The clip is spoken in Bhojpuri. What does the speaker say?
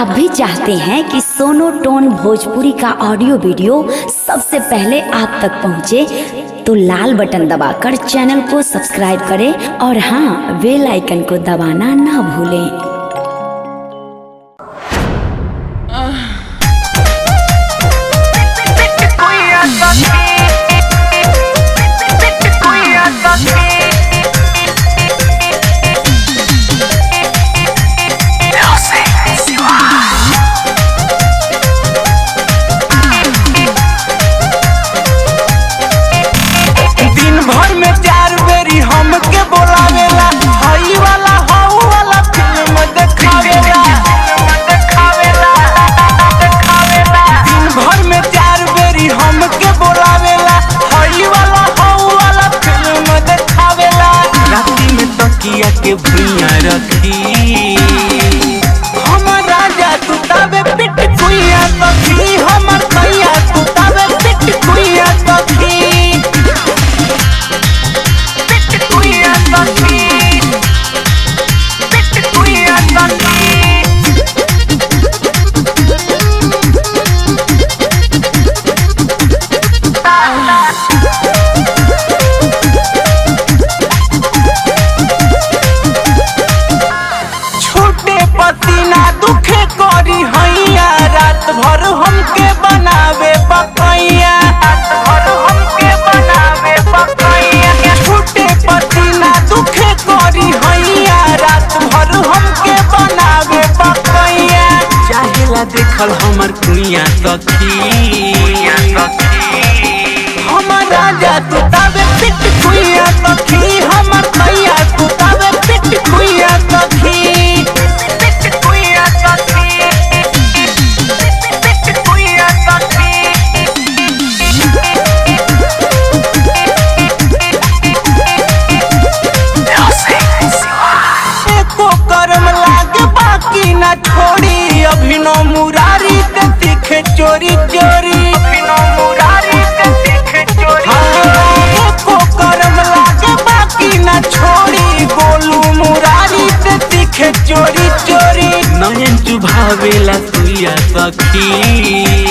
आप भी चाहते हैं कि सोनो टोन भोजपुरी का ऑडियो वीडियो सबसे पहले आप तक पहुंचे, तो लाल बटन दबाकर चैनल को सब्सक्राइब करें और हाँ, बेल आइकन को दबाना ना भूलें। के भुइया रखी हमर राजा तू तबे पिट कुइया तखी, हमर भैया तू तबे पिट कुइया तखी, पिट कुइया तखी, पिट कुइया तखी। पसीना दुखे करी हैया, रात भर हमके बनावे पकैया, रात भर हमके बनावे पकैया। छूटे पसीना दुखे करी हैया, रात भर हमके बनावे पकैया। चाहेला देखल हमर कुइया सखी, हमर राजा तू तबे पिट कुइया सखी, हमर भैया तू तबे पिट कुइया सखी। ना छोड़ी अभिनव मुरारी के सीखे चोरी चोरी, अभिनव मुरारी के सीखे चोरी को करम लागे बाकी ना छोड़ी, गोलू मुरारी के सीखे चोरी चोरी। नयन चुभावेला सुइया सखी।